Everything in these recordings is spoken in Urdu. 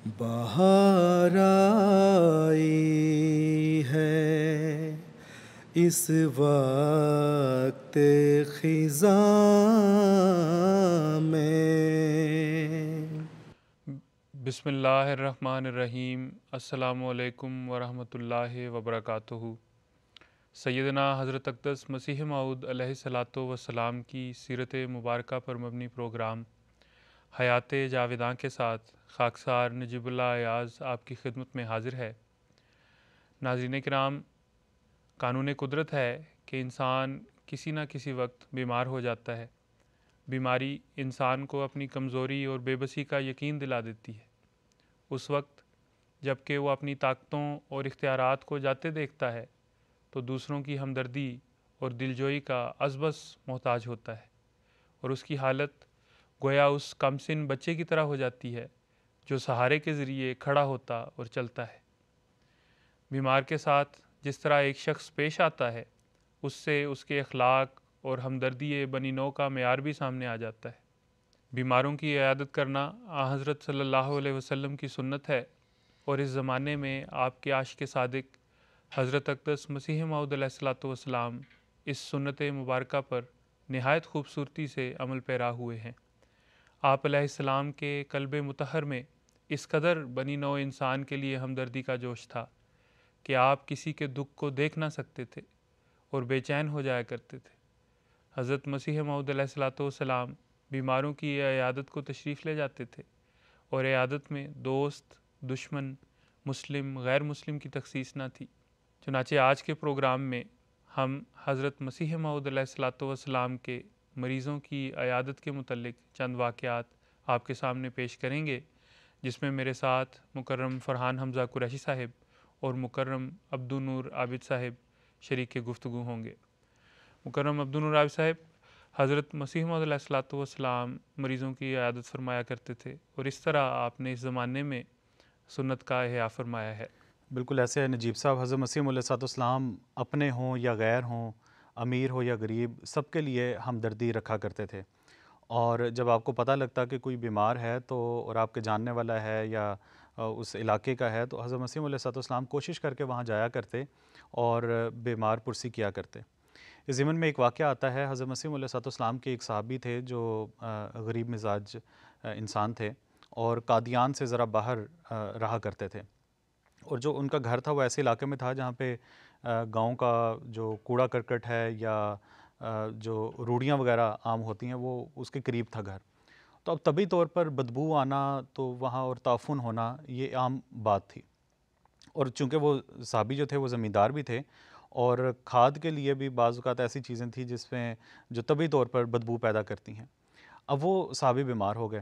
بہار آئی ہے اس وقت خزاں میں۔ بسم اللہ الرحمن الرحیم۔ السلام علیکم ورحمۃ اللہ وبرکاتہ۔ سیدنا حضرت اقدس مسیح موعود علیہ الصلاۃ والسلام کی سیرت مبارکہ پر مبنی پروگرام حیات جاویداں کے ساتھ خاکسار نجیب اللہ ایاز آپ کی خدمت میں حاضر ہے۔ ناظرین کرام، قانون قدرت ہے کہ انسان کسی نہ کسی وقت بیمار ہو جاتا ہے۔ بیماری انسان کو اپنی کمزوری اور بے بسی کا یقین دلا دیتی ہے۔ اس وقت جب کہ وہ اپنی طاقتوں اور اختیارات کو جاتے دیکھتا ہے تو دوسروں کی ہمدردی اور دلجوئی کا ازبس محتاج ہوتا ہے، اور اس کی حالت گویا اس کمسن بچے کی طرح ہو جاتی ہے جو سہارے کے ذریعے کھڑا ہوتا اور چلتا ہے۔ بیمار کے ساتھ جس طرح ایک شخص پیش آتا ہے، اس سے اس کے اخلاق اور ہمدردی بنی نوع کا معیار بھی سامنے آ جاتا ہے۔ بیماروں کی عیادت کرنا حضرت صلی اللہ علیہ وسلم کی سنت ہے، اور اس زمانے میں آپ کے عاشق صادق حضرت اقدس مسیح موعود علیہ الصلاۃ والسلام اس سنت مبارکہ پر نہایت خوبصورتی سے عمل پیرا ہوئے ہیں۔ آپ علیہ السلام کے قلب مطہر میں اس قدر بنی نوع انسان کے لیے ہمدردی کا جوش تھا کہ آپ کسی کے دکھ کو دیکھ نہ سکتے تھے اور بے چین ہو جایا کرتے تھے۔ حضرت مسیح موعود علیہ الصلاۃ والسلام بیماروں کی عیادت کو تشریف لے جاتے تھے، اور عیادت میں دوست، دشمن، مسلم، غیر مسلم کی تخصیص نہ تھی۔ چنانچہ آج کے پروگرام میں ہم حضرت مسیح موعود علیہ الصلاۃ والسلام کے مریضوں کی عیادت کے متعلق چند واقعات آپ کے سامنے پیش کریں گے، جس میں میرے ساتھ مکرم فرحان حمزہ قریشی صاحب اور مکرم عبدالنور عابد صاحب شریک گفتگو ہوں گے۔ مکرم عبدالنور عابد صاحب، حضرت مسیح موعود علیہ الصلاۃ والسلام مریضوں کی عیادت فرمایا کرتے تھے، اور اس طرح آپ نے اس زمانے میں سنت کا احیاء فرمایا ہے۔ بالکل ایسے ہے نجیب صاحب، حضرت مسیح علیہ الصلوۃ والسلام اپنے ہوں یا غیر ہوں، امیر ہو یا غریب، سب کے لیے ہمدردی رکھا کرتے تھے۔ اور جب آپ کو پتہ لگتا کہ کوئی بیمار ہے تو اور آپ کے جاننے والا ہے یا اس علاقے کا ہے، تو حضرت مسیح علیہ الصلوۃ والسلام کوشش کر کے وہاں جایا کرتے اور بیمار پرسی کیا کرتے۔ اس ضمن میں ایک واقعہ آتا ہے، حضرت مسیح علیہ الصلوۃ والسلام کے ایک صحابی تھے جو غریب مزاج انسان تھے اور قادیان سے ذرا باہر رہا کرتے تھے، اور جو ان کا گھر تھا وہ ایسے علاقے میں تھا جہاں پہ گاؤں کا جو کوڑا کرکٹ ہے یا جو روڑیاں وغیرہ عام ہوتی ہیں وہ اس کے قریب تھا گھر۔ تو اب طبی طور پر بدبو آنا تو وہاں اور تعفن ہونا یہ عام بات تھی، اور چونکہ وہ صحابی جو تھے وہ زمیندار بھی تھے، اور کھاد کے لیے بھی بعض اوقات ایسی چیزیں تھیں جس میں جو طبی طور پر بدبو پیدا کرتی ہیں۔ اب وہ صحابی بیمار ہو گئے،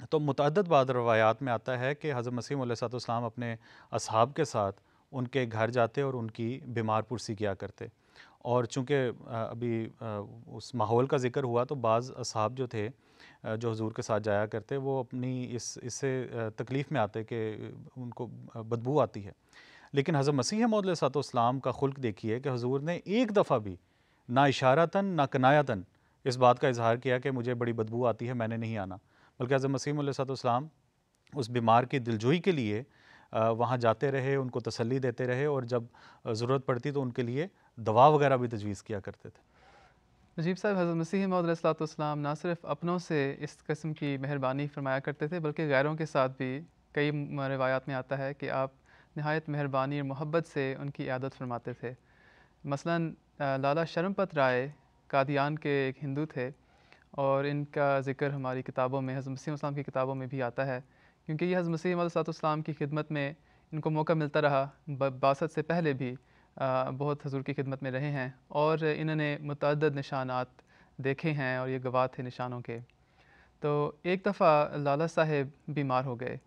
تو متعدد بعض روایات میں آتا ہے کہ حضرت مسیح علیہ الصلوۃ والسلام اپنے اصحاب کے ساتھ ان کے گھر جاتے اور ان کی بیمار پرسی کیا کرتے، اور چونکہ ابھی اس ماحول کا ذکر ہوا تو بعض اصحاب جو تھے جو حضور کے ساتھ جایا کرتے وہ اپنی اس سے تکلیف میں آتے کہ ان کو بدبو آتی ہے، لیکن حضرت مسیح موعود علیہ الصلوۃ والسلام کا خلق دیکھیے کہ حضور نے ایک دفعہ بھی نہ اشارتاً نہ کنایتاً اس بات کا اظہار کیا کہ مجھے بڑی بدبو آتی ہے، میں نے نہیں آنا، بلکہ حضرت مسیح علیہ الصلوۃ والسلام اس بیمار کی دلجوئی کے لیے وہاں جاتے رہے، ان کو تسلی دیتے رہے، اور جب ضرورت پڑتی تو ان کے لیے دوا وغیرہ بھی تجویز کیا کرتے تھے۔ نجیب صاحب، حضرت مسیح موعود علیہ الصلوۃ والسلام نہ صرف اپنوں سے اس قسم کی مہربانی فرمایا کرتے تھے بلکہ غیروں کے ساتھ بھی کئی روایات میں آتا ہے کہ آپ نہایت مہربانی اور محبت سے ان کی عیادت فرماتے تھے۔ مثلاً لالا شرم پت رائے قادیان کے ایک ہندو تھے، اور ان کا ذکر ہماری کتابوں میں، حضرت مسیح السلام کی کتابوں میں بھی آتا ہے، کیونکہ یہ حضرت مسیح علیہ السلام کی خدمت میں ان کو موقع ملتا رہا، بعثت سے پہلے بھی بہت حضور کی خدمت میں رہے ہیں، اور انہوں نے متعدد نشانات دیکھے ہیں اور یہ گواہ تھے نشانوں کے۔ تو ایک دفعہ لالا صاحب بیمار ہو گئے،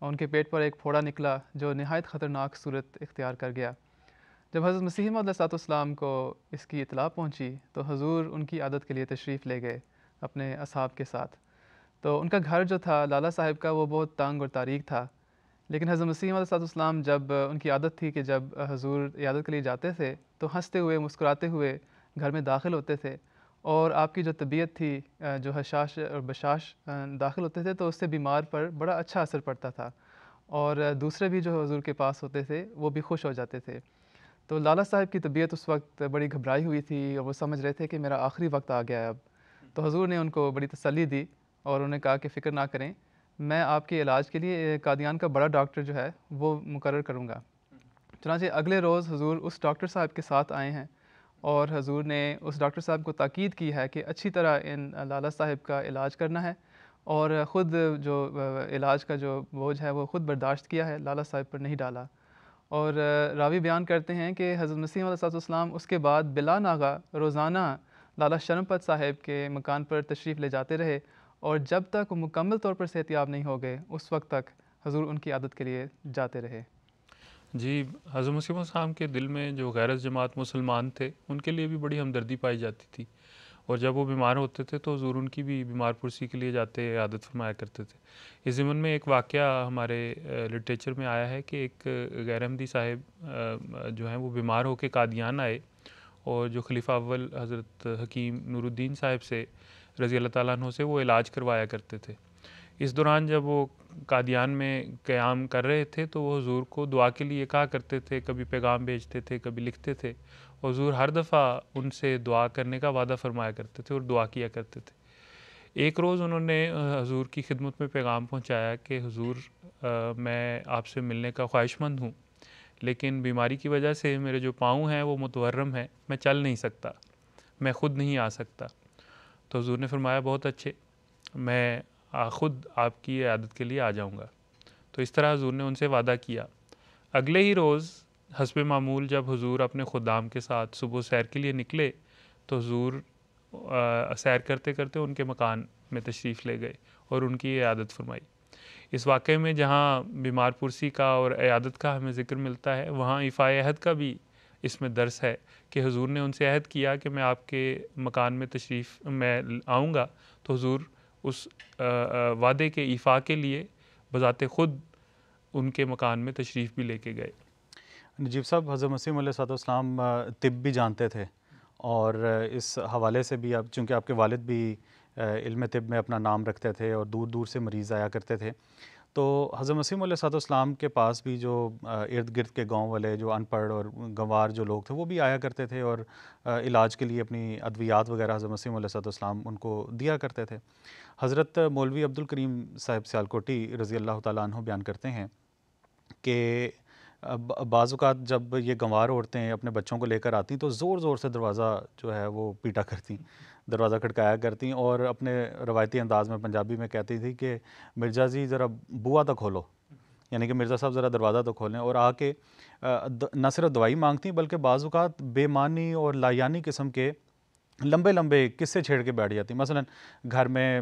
ان کے پیٹ پر ایک پھوڑا نکلا جو نہایت خطرناک صورت اختیار کر گیا۔ جب حضرت مسیح موعود علیہ السلام کو اس کی اطلاع پہنچی تو حضور ان کی عادت کے لیے تشریف لے گئے اپنے اصحاب کے ساتھ۔ تو ان کا گھر جو تھا لالا صاحب کا وہ بہت تنگ اور تاریک تھا، لیکن حضرت مسیح علیہ السلام جب ان کی عادت تھی کہ جب حضور عیادت کے لیے جاتے تھے تو ہنستے ہوئے مسکراتے ہوئے گھر میں داخل ہوتے تھے، اور آپ کی جو طبیعت تھی جو حشاش اور بشاش داخل ہوتے تھے تو اس سے بیمار پر بڑا اچھا اثر پڑتا تھا، اور دوسرے بھی جو حضور کے پاس ہوتے تھے وہ بھی خوش ہو جاتے تھے۔ تو لالا صاحب کی طبیعت اس وقت بڑی گھبرائی ہوئی تھی اور وہ سمجھ رہے تھے کہ میرا آخری وقت آ گیا ہے اب۔ تو حضور نے ان کو بڑی تسلی دی اور انہوں نے کہا کہ فکر نہ کریں، میں آپ کے علاج کے لیے قادیان کا بڑا ڈاکٹر جو ہے وہ مقرر کروں گا۔ چنانچہ اگلے روز حضور اس ڈاکٹر صاحب کے ساتھ آئے ہیں اور حضور نے اس ڈاکٹر صاحب کو تاکید کی ہے کہ اچھی طرح ان لالا صاحب کا علاج کرنا ہے، اور خود جو علاج کا جو بوجھ ہے وہ خود برداشت کیا ہے، لالا صاحب پر نہیں ڈالا۔ اور راوی بیان کرتے ہیں کہ حضرت مسیح علیہ السلام اس کے بعد بلا ناغہ روزانہ لالا شرم پت صاحب کے مکان پر تشریف لے جاتے رہے، اور جب تک وہ مکمل طور پر صحتیاب نہیں ہو گئے اس وقت تک حضور ان کی عادت کے لیے جاتے رہے۔ جی، حضرت مسیح السلام کے دل میں جو غیرت جماعت مسلمان تھے ان کے لیے بھی بڑی ہمدردی پائی جاتی تھی، اور جب وہ بیمار ہوتے تھے تو حضور ان کی بھی بیمار پرسی کے لیے جاتے عادت فرمایا کرتے تھے۔ اس ضمن میں ایک واقعہ ہمارے لٹریچر میں آیا ہے کہ ایک غیر احمدی صاحب جو ہیں وہ بیمار ہو کے قادیان آئے، اور جو خلیفہ اول حضرت حکیم نور الدین صاحب سے رضی اللہ تعالیٰ عنہ سے وہ علاج کروایا کرتے تھے۔ اس دوران جب وہ قادیان میں قیام کر رہے تھے تو وہ حضور کو دعا کے لیے کہا کرتے تھے، کبھی پیغام بھیجتے تھے، کبھی لکھتے تھے۔ حضور ہر دفعہ ان سے دعا کرنے کا وعدہ فرمایا کرتے تھے اور دعا کیا کرتے تھے۔ ایک روز انہوں نے حضور کی خدمت میں پیغام پہنچایا کہ حضور میں آپ سے ملنے کا خواہش مند ہوں، لیکن بیماری کی وجہ سے میرے جو پاؤں ہیں وہ متورم ہیں، میں چل نہیں سکتا، میں خود نہیں آ سکتا۔ تو حضور نے فرمایا بہت اچھے، میں خود آپ کی عیادت کے لیے آ جاؤں گا۔ تو اس طرح حضور نے ان سے وعدہ کیا۔ اگلے ہی روز حسب معمول جب حضور اپنے خدام کے ساتھ صبح سیر کے لیے نکلے تو حضور سیر کرتے کرتے ان کے مکان میں تشریف لے گئے اور ان کی عیادت فرمائی۔ اس واقعے میں جہاں بیمار پرسی کا اور عیادت کا ہمیں ذکر ملتا ہے، وہاں ایفاء عہد کا بھی اس میں درس ہے کہ حضور نے ان سے عہد کیا کہ میں آپ کے مکان میں تشریف میں آؤں گا، تو حضور اس وعدے کے ایفاء کے لیے بذات خود ان کے مکان میں تشریف بھی لے کے گئے۔ نجیب صاحب، حضرت مسیح علیہ السلام طب بھی جانتے تھے، اور اس حوالے سے بھی چونکہ آپ کے والد بھی علم طب میں اپنا نام رکھتے تھے اور دور دور سے مریض آیا کرتے تھے، تو حضرت مسیح علیہ السلام کے پاس بھی جو ارد گرد کے گاؤں والے جو ان پڑھ اور گنوار جو لوگ تھے وہ بھی آیا کرتے تھے، اور علاج کے لیے اپنی ادویات وغیرہ حضرت مسیح علیہ السلام ان کو دیا کرتے تھے۔ حضرت مولوی عبد الکریم صاحب سیالکوٹی رضی اللہ تعالیٰ عنہ بیان کرتے ہیں کہ بعض اوقات جب یہ گنوار عورتیں اپنے بچوں کو لے کر آتی تو زور زور سے دروازہ جو ہے وہ پیٹا کرتی، دروازہ کھٹکایا کرتی، اور اپنے روایتی انداز میں پنجابی میں کہتی تھی کہ مرزا جی ذرا بوا تو کھولو، یعنی کہ مرزا صاحب ذرا دروازہ تو کھولیں، اور آ کے نہ صرف دوائی مانگتی بلکہ بعض اوقات بے معنی اور لایانی قسم کے لمبے لمبے قصے چھیڑ کے بیٹھ جاتی، مثلا گھر میں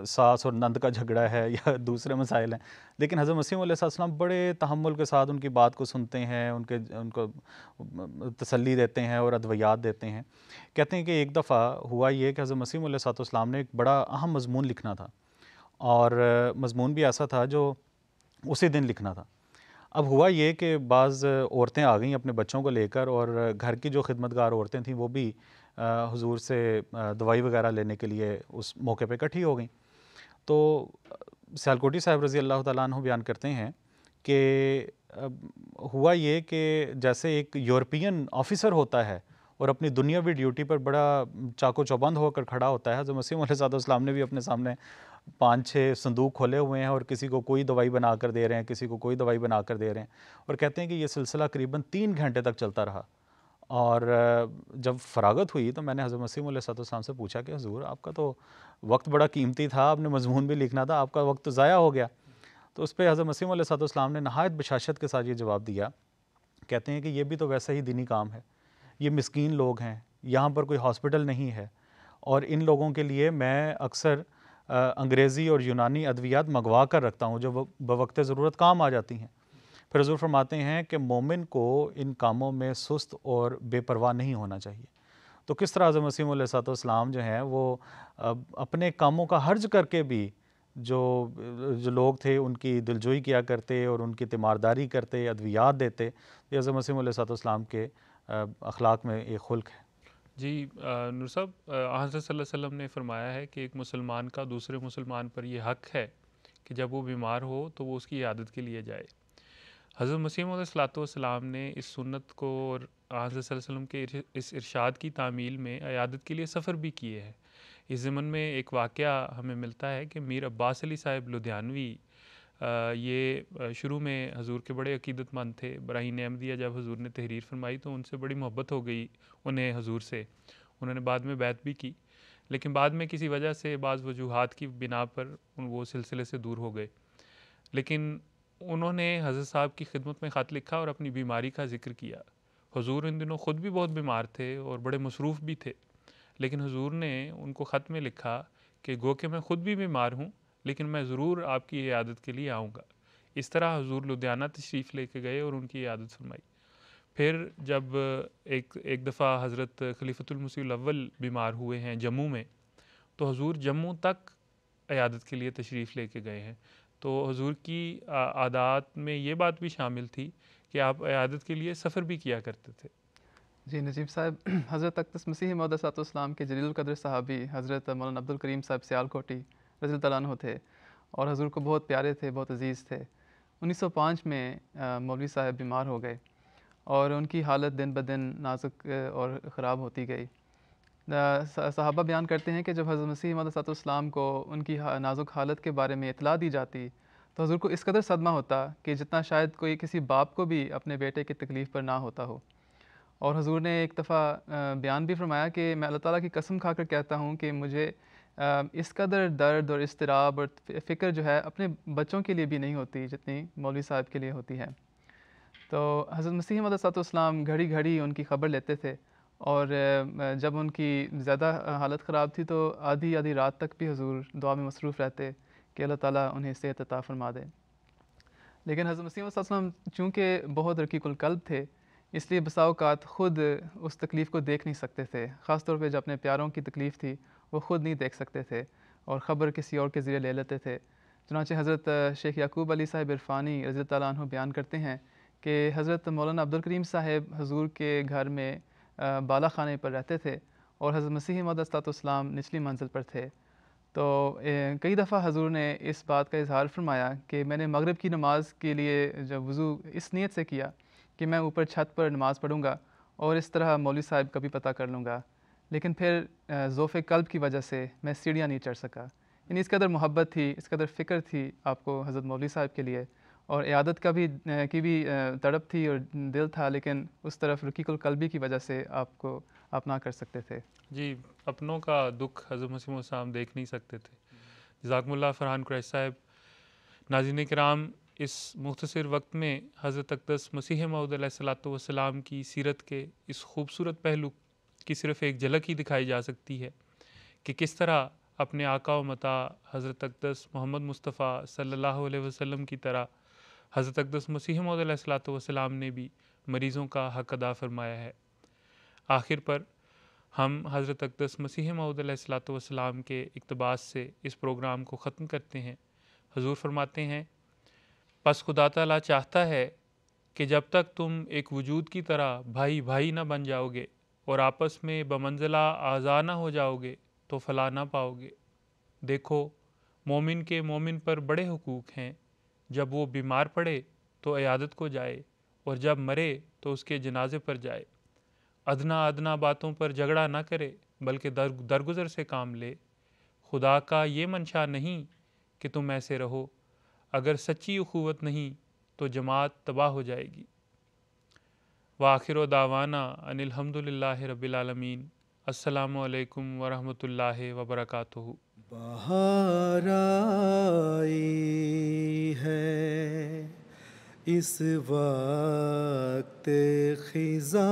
ساس اور نند کا جھگڑا ہے یا دوسرے مسائل ہیں، لیکن حضرت مسیح علیہ السلام بڑے تحمل کے ساتھ ان کی بات کو سنتے ہیں، ان کو تسلی دیتے ہیں اور ادویات دیتے ہیں۔ کہتے ہیں کہ ایک دفعہ ہوا یہ کہ حضرت مسیح علیہ السلام نے ایک بڑا اہم مضمون لکھنا تھا، اور مضمون بھی ایسا تھا جو اسی دن لکھنا تھا۔ اب ہوا یہ کہ بعض عورتیں آ گئیں اپنے بچوں کو لے کر، اور گھر کی جو خدمتگار عورتیں تھیں وہ بھی حضور سے دوائی وغیرہ لینے کے لیے اس موقع پہ اکٹھی ہو گئیں۔ تو سیالکوٹی صاحب رضی اللہ تعالیٰ عنہ بیان کرتے ہیں کہ ہوا یہ کہ جیسے ایک یورپین آفیسر ہوتا ہے اور اپنی دنیاوی ڈیوٹی پر بڑا چاق و چوبند ہو کر کھڑا ہوتا ہے، حضرت مسیح علیہ السلام نے بھی اپنے سامنے 5-6 صندوق کھولے ہوئے ہیں، اور کسی کو کوئی دوائی بنا کر دے رہے ہیں، کسی کو کوئی دوائی بنا کر دے رہے ہیں، اور کہتے ہیں کہ یہ سلسلہ قریباً 3 گھنٹے تک چلتا رہا۔ اور جب فراغت ہوئی تو میں نے حضرت مسیح علیہ السلام سے پوچھا کہ حضور آپ کا تو وقت بڑا قیمتی تھا، آپ نے مضمون بھی لکھنا تھا، آپ کا وقت تو ضائع ہو گیا۔ تو اس پہ حضرت مسیح علیہ السلام نے نہایت بشاشت کے ساتھ یہ جواب دیا، کہتے ہیں کہ یہ بھی تو ویسا ہی دینی کام ہے، یہ مسکین لوگ ہیں، یہاں پر کوئی ہاسپٹل نہیں ہے، اور ان لوگوں کے لیے میں اکثر انگریزی اور یونانی ادویات منگوا کر رکھتا ہوں جو بوقت ضرورت کام آ جاتی ہیں۔ پھر حضور فرماتے ہیں کہ مومن کو ان کاموں میں سست اور بے پرواہ نہیں ہونا چاہیے۔ تو کس طرح حضرت مسیح علیہ السلام جو ہیں وہ اپنے کاموں کا حرج کر کے بھی جو لوگ تھے ان کی دلجوئی کیا کرتے اور ان کی تیمارداری کرتے، ادویات دیتے۔ یہ حضرت مسیح علیہ السلام کے اخلاق میں ایک خلق ہے۔ جی نور صاحب، حضرت صلی اللہ علیہ وسلم نے فرمایا ہے کہ ایک مسلمان کا دوسرے مسلمان پر یہ حق ہے کہ جب وہ بیمار ہو تو وہ اس کی عیادت کے لیے جائے۔ حضرت مسیح موعود علیہ الصلوۃ والسلام نے اس سنت کو اور حضرت صلی اللہ علیہ وسلم کے اس ارشاد کی تعمیل میں عیادت کے لیے سفر بھی کیے ہیں۔ اس ضمن میں ایک واقعہ ہمیں ملتا ہے کہ میر عباس علی صاحب لدھیانوی یہ شروع میں حضور کے بڑے عقیدت مند تھے۔ براہین احمدیہ جب حضور نے تحریر فرمائی تو ان سے بڑی محبت ہو گئی انہیں حضور سے، انہوں نے بعد میں بیعت بھی کی، لیکن بعد میں کسی وجہ سے بعض وجوہات کی بنا پر وہ سلسلے سے دور ہو گئے۔ لیکن انہوں نے حضرت صاحب کی خدمت میں خط لکھا اور اپنی بیماری کا ذکر کیا۔ حضور ان دنوں خود بھی بہت بیمار تھے اور بڑے مصروف بھی تھے، لیکن حضور نے ان کو خط میں لکھا کہ گو کہ میں خود بھی بیمار ہوں لیکن میں ضرور آپ کی عیادت کے لیے آؤں گا۔ اس طرح حضور لدھیانہ تشریف لے کے گئے اور ان کی عیادت فرمائی۔ پھر جب ایک دفعہ حضرت خلیفۃ المسیح الاول بیمار ہوئے ہیں جموں میں، تو حضور جموں تک عیادت کے لیے تشریف لے کے گئے ہیں۔ تو حضور کی عادات میں یہ بات بھی شامل تھی کہ آپ عیادت کے لیے سفر بھی کیا کرتے تھے۔ جی نجیب صاحب، حضرت اقدس مسیح موعود علیہ السلام کے جلیل القدر صحابی حضرت مولانا عبدالکریم صاحب سیالکوٹی رضی اللہ تعالیٰ عنہ تھے اور حضور کو بہت پیارے تھے، بہت عزیز تھے۔ 1905 میں مولوی صاحب بیمار ہو گئے اور ان کی حالت دن بدن نازک اور خراب ہوتی گئی۔ صحابہ بیان کرتے ہیں کہ جب حضرت مسیح موعود علیہ السلام کو ان کی نازک حالت کے بارے میں اطلاع دی جاتی تو حضور کو اس قدر صدمہ ہوتا کہ جتنا شاید کوئی کسی باپ کو بھی اپنے بیٹے کی تکلیف پر نہ ہوتا ہو۔ اور حضور نے ایک دفعہ بیان بھی فرمایا کہ میں اللہ تعالیٰ کی قسم کھا کر کہتا ہوں کہ مجھے اس قدر درد اور اضطراب اور فکر جو ہے اپنے بچوں کے لیے بھی نہیں ہوتی جتنی مولوی صاحب کے لیے ہوتی ہے۔ تو حضرت مسیح موعود علیہ السلام گھڑی گھڑی ان کی خبر لیتے تھے، اور جب ان کی زیادہ حالت خراب تھی تو آدھی رات تک بھی حضور دعا میں مصروف رہتے کہ اللہ تعالیٰ انہیں صحت عطا فرما دے۔ لیکن حضرت مسیح موعود علیہ السلام چونکہ بہت رقیق القلب تھے، اس لیے بسا اوقات خود اس تکلیف کو دیکھ نہیں سکتے تھے، خاص طور پہ جب اپنے پیاروں کی تکلیف تھی وہ خود نہیں دیکھ سکتے تھے اور خبر کسی اور کے ذریعے لے لیتے تھے۔ چنانچہ حضرت شیخ یعقوب علی صاحب عرفانی رضی اللہ تعالیٰ عنہ بیان کرتے ہیں کہ حضرت مولانا عبدالکریم صاحب حضور کے گھر میں بالا خانے پر رہتے تھے اور حضرت مسیح موعود علیہ السلام نچلی منزل پر تھے۔ تو کئی دفعہ حضور نے اس بات کا اظہار فرمایا کہ میں نے مغرب کی نماز کے لیے جب وضو اس نیت سے کیا کہ میں اوپر چھت پر نماز پڑھوں گا اور اس طرح مولوی صاحب کا بھی پتہ کر لوں گا، لیکن پھر ذوف قلب کی وجہ سے میں سیڑھیاں نہیں چڑھ سکا۔ یعنی اس قدر محبت تھی، اس قدر فکر تھی آپ کو حضرت مولوی صاحب کے لیے، اور عیادت کا بھی تڑپ تھی اور دل تھا، لیکن اس طرف رقیق القلبی کی وجہ سے آپ نہ کر سکتے تھے۔ جی، اپنوں کا دکھ حضرت مسیح موعود السلام دیکھ نہیں سکتے تھے۔ جزاکم اللہ فرحان قریش صاحب۔ ناظرین کرام، اس مختصر وقت میں حضرت اقدس مسیح موعود علیہ الصلوۃ والسلام کی سیرت کے اس خوبصورت پہلو کی صرف ایک جھلک ہی دکھائی جا سکتی ہے کہ کس طرح اپنے آقا و متا حضرت اقدس محمد مصطفیٰ صلی اللہ علیہ وسلم کی طرح حضرت اقدس مسیح موعود علیہ الصلوۃ والسلام نے بھی مریضوں کا حق ادا فرمایا ہے۔ آخر پر ہم حضرت اقدس مسیح موعود علیہ الصلوۃ والسلام کے اقتباس سے اس پروگرام کو ختم کرتے ہیں۔ حضور فرماتے ہیں، پس خدا تعالیٰ چاہتا ہے کہ جب تک تم ایک وجود کی طرح بھائی بھائی نہ بن جاؤ گے اور آپس میں بمنزلہ اعضاء نہ ہو جاؤ گے تو فلاح نہ پاؤ گے۔ دیکھو، مومن کے مومن پر بڑے حقوق ہیں، جب وہ بیمار پڑے تو عیادت کو جائے اور جب مرے تو اس کے جنازے پر جائے۔ ادنا باتوں پر جھگڑا نہ کرے بلکہ درگزر سے کام لے۔ خدا کا یہ منشا نہیں کہ تم ایسے رہو، اگر سچی اخوت نہیں تو جماعت تباہ ہو جائے گی۔ وآخر دعوانا ان الحمدللہ رب العالمین۔ السلام علیکم ورحمۃ اللہ وبرکاتہ۔ بہار آئی ہے اس وقت خزاں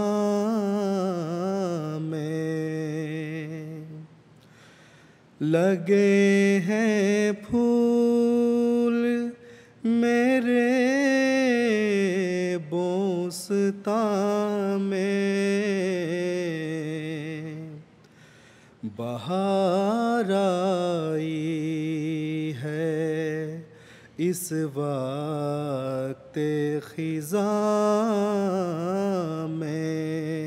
میں، لگے ہیں پھول میرے بوستاں میں، بہار آئی ہے اس وقت خزاں میں۔